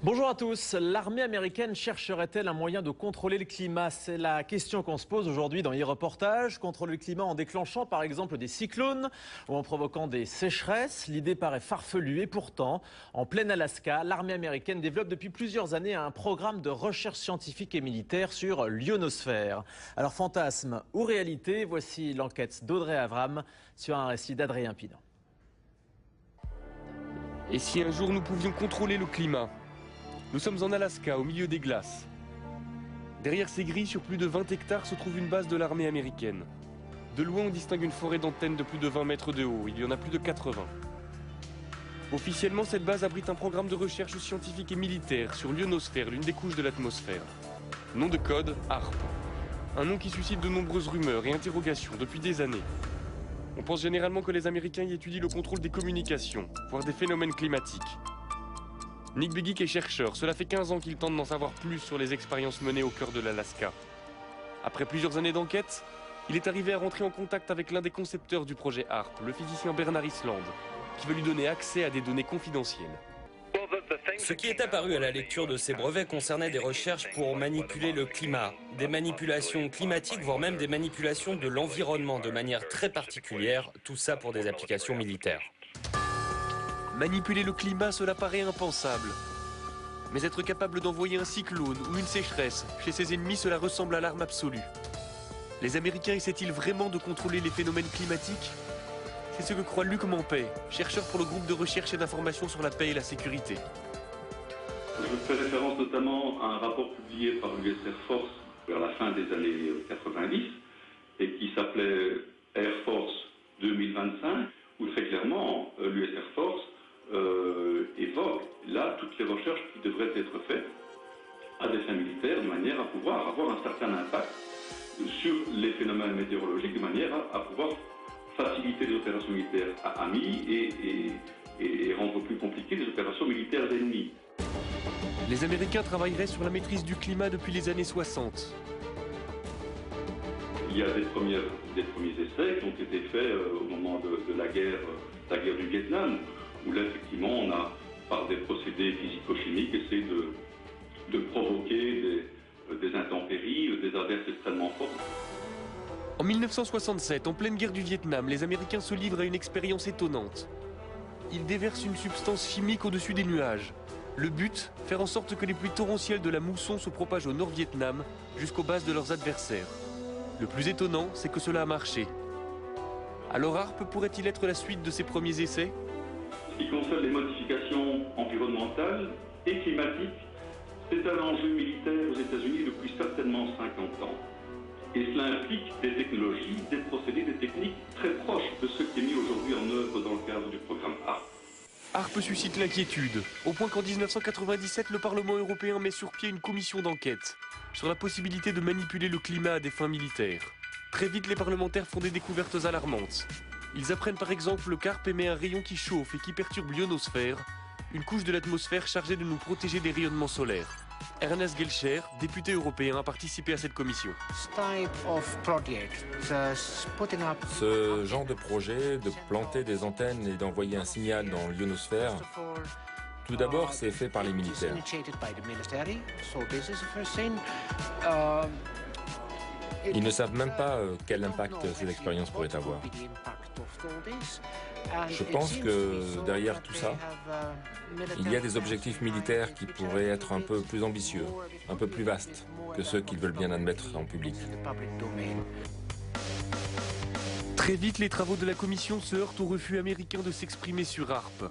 Bonjour à tous. L'armée américaine chercherait-elle un moyen de contrôler le climat? C'est la question qu'on se pose aujourd'hui dans e-reportage. Contrôler le climat en déclenchant par exemple des cyclones ou en provoquant des sécheresses. L'idée paraît farfelue et pourtant, en plein Alaska, l'armée américaine développe depuis plusieurs années un programme de recherche scientifique et militaire sur l'ionosphère. Alors fantasme ou réalité, voici l'enquête d'Audrey Avram sur un récit d'Adrien Pinon. Et si un jour nous pouvions contrôler le climat? Nous sommes en Alaska, au milieu des glaces. Derrière ces grilles, sur plus de 20 hectares, se trouve une base de l'armée américaine. De loin, on distingue une forêt d'antennes de plus de 20 mètres de haut. Il y en a plus de 80. Officiellement, cette base abrite un programme de recherche scientifique et militaire sur l'ionosphère, l'une des couches de l'atmosphère. Nom de code, HAARP. Un nom qui suscite de nombreuses rumeurs et interrogations depuis des années. On pense généralement que les Américains y étudient le contrôle des communications, voire des phénomènes climatiques. Nick Begich est chercheur. Cela fait 15 ans qu'il tente d'en savoir plus sur les expériences menées au cœur de l'Alaska. Après plusieurs années d'enquête, il est arrivé à rentrer en contact avec l'un des concepteurs du projet HAARP, le physicien Bernard Island, qui veut lui donner accès à des données confidentielles. Ce qui est apparu à la lecture de ces brevets concernait des recherches pour manipuler le climat, des manipulations climatiques, voire même des manipulations de l'environnement de manière très particulière, tout ça pour des applications militaires. Manipuler le climat, cela paraît impensable. Mais être capable d'envoyer un cyclone ou une sécheresse chez ses ennemis, cela ressemble à l'arme absolue. Les Américains essaient-ils vraiment de contrôler les phénomènes climatiques? C'est ce que croit Luc Mampey, chercheur pour le groupe de recherche et d'information sur la paix et la sécurité. Je fais référence notamment à un rapport publié par l'US Air Force vers la fin des années 90 et qui s'appelait Air Force 2025, où très clairement l'US Air Force évoque là toutes les recherches qui devraient être faites à des fins militaires de manière à pouvoir avoir un certain impact sur les phénomènes météorologiques, de manière à pouvoir faciliter les opérations militaires amies et rendre plus compliquées les opérations militaires ennemies. Les Américains travailleraient sur la maîtrise du climat depuis les années 60. Il y a des premiers essais qui ont été faits au moment de la guerre du Vietnam, où là, effectivement, on a, par des procédés physico-chimiques, essayé de provoquer des intempéries, des averses extrêmement fortes. En 1967, en pleine guerre du Vietnam, les Américains se livrent à une expérience étonnante. Ils déversent une substance chimique au-dessus des nuages. Le but, faire en sorte que les pluies torrentielles de la mousson se propagent au Nord-Vietnam jusqu'aux bases de leurs adversaires. Le plus étonnant, c'est que cela a marché. Alors HAARP pourrait-il être la suite de ces premiers essais? Ce qui concerne les modifications environnementales et climatiques, c'est un enjeu militaire aux États-Unis depuis certainement 50 ans. Et cela implique des technologies, des procédés, des techniques très proches de ce qui est mis aujourd'hui en œuvre dans le cadre du programme HAARP. HAARP suscite l'inquiétude, au point qu'en 1997, le Parlement européen met sur pied une commission d'enquête sur la possibilité de manipuler le climat à des fins militaires. Très vite, les parlementaires font des découvertes alarmantes. Ils apprennent par exemple qu'HAARP émet un rayon qui chauffe et qui perturbe l'ionosphère, une couche de l'atmosphère chargée de nous protéger des rayonnements solaires. Ernest Gelscher, député européen, a participé à cette commission. Ce genre de projet, de planter des antennes et d'envoyer un signal dans l'ionosphère, tout d'abord, c'est fait par les militaires. Ils ne savent même pas quel impact ces expériences pourraient avoir. Je pense que derrière tout ça, il y a des objectifs militaires qui pourraient être un peu plus ambitieux, un peu plus vastes que ceux qu'ils veulent bien admettre en public. Très vite, les travaux de la commission se heurtent au refus américain de s'exprimer sur HAARP.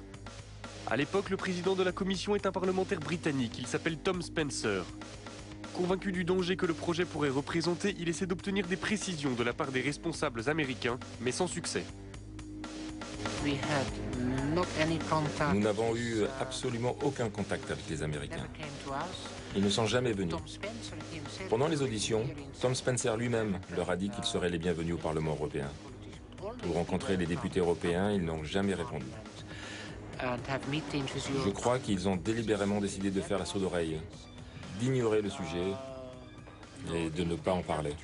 À l'époque, le président de la commission est un parlementaire britannique, il s'appelle Tom Spencer. Convaincu du danger que le projet pourrait représenter, il essaie d'obtenir des précisions de la part des responsables américains, mais sans succès. Nous n'avons eu absolument aucun contact avec les Américains. Ils ne sont jamais venus. Pendant les auditions, Tom Spencer lui-même leur a dit qu'ils seraient les bienvenus au Parlement européen. Pour rencontrer les députés européens, ils n'ont jamais répondu. Je crois qu'ils ont délibérément décidé de faire la sourde oreille, d'ignorer le sujet et de ne pas en parler.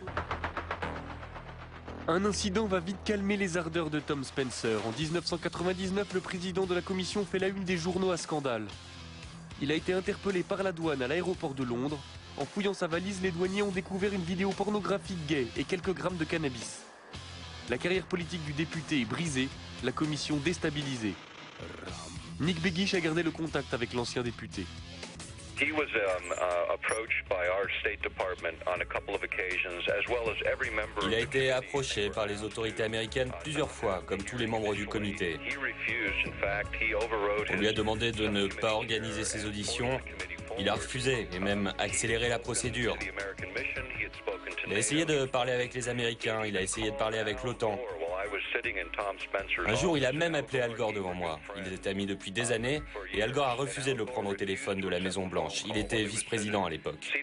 Un incident va vite calmer les ardeurs de Tom Spencer. En 1999, le président de la commission fait la une des journaux à scandale. Il a été interpellé par la douane à l'aéroport de Londres. En fouillant sa valise, les douaniers ont découvert une vidéo pornographique gay et quelques grammes de cannabis. La carrière politique du député est brisée, la commission déstabilisée. Nick Begich a gardé le contact avec l'ancien député. Il a été approché par les autorités américaines plusieurs fois, comme tous les membres du comité. On lui a demandé de ne pas organiser ses auditions. Il a refusé et même accéléré la procédure. Il a essayé de parler avec les Américains, il a essayé de parler avec l'OTAN. Un jour, il a même appelé Al Gore devant moi. Ils étaient amis depuis des années et Al Gore a refusé de le prendre au téléphone de la Maison Blanche. Il était vice-président à l'époque.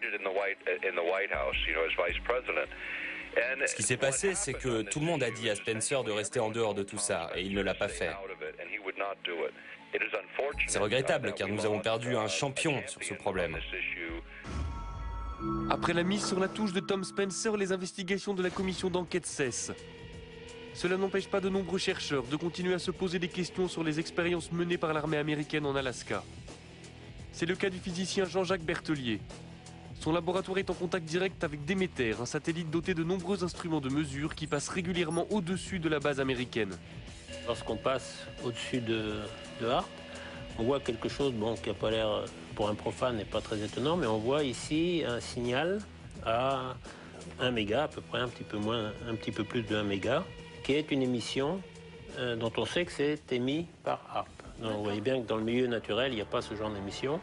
Ce qui s'est passé, c'est que tout le monde a dit à Spencer de rester en dehors de tout ça et il ne l'a pas fait. C'est regrettable car nous avons perdu un champion sur ce problème. Après la mise sur la touche de Tom Spencer, les investigations de la commission d'enquête cessent. Cela n'empêche pas de nombreux chercheurs de continuer à se poser des questions sur les expériences menées par l'armée américaine en Alaska. C'est le cas du physicien Jean-Jacques Berthelier. Son laboratoire est en contact direct avec Demeter, un satellite doté de nombreux instruments de mesure qui passe régulièrement au-dessus de la base américaine. Lorsqu'on passe au-dessus de Harpe, on voit quelque chose qui n'a pas l'air, pour un profane, n'est pas très étonnant, mais on voit ici un signal à 1 méga, à peu près un petit peu plus de 1 méga, qui est une émission dont on sait que c'est émis par Harpe. Donc, vous voyez bien que dans le milieu naturel, il n'y a pas ce genre d'émission.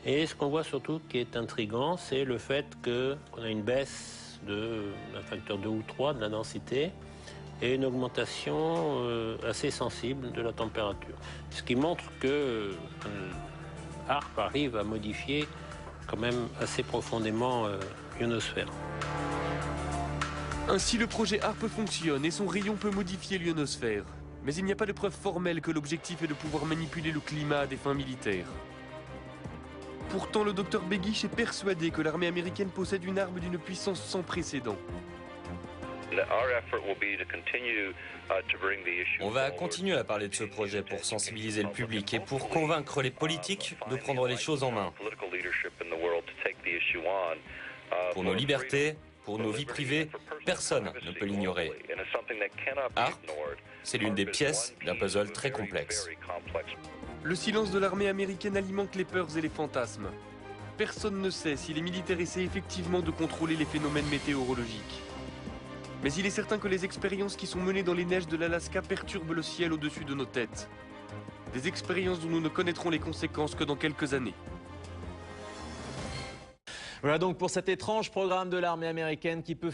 Et ce qu'on voit surtout qui est intriguant, c'est le fait qu'on a une baisse d'un facteur 2 ou 3 de la densité et une augmentation assez sensible de la température. Ce qui montre que Harpe arrive à modifier quand même assez profondément l'ionosphère. Ainsi, le projet Harpe fonctionne et son rayon peut modifier l'ionosphère. Mais il n'y a pas de preuve formelle que l'objectif est de pouvoir manipuler le climat à des fins militaires. Pourtant, le docteur Begich est persuadé que l'armée américaine possède une arme d'une puissance sans précédent. On va continuer à parler de ce projet pour sensibiliser le public et pour convaincre les politiques de prendre les choses en main. Pour nos libertés, pour nos vies privées, personne ne peut l'ignorer. Harpe, c'est l'une des pièces d'un puzzle très complexe. Le silence de l'armée américaine alimente les peurs et les fantasmes. Personne ne sait si les militaires essaient effectivement de contrôler les phénomènes météorologiques. Mais il est certain que les expériences qui sont menées dans les neiges de l'Alaska perturbent le ciel au-dessus de nos têtes. Des expériences dont nous ne connaîtrons les conséquences que dans quelques années. Voilà donc pour cet étrange programme de l'armée américaine qui peut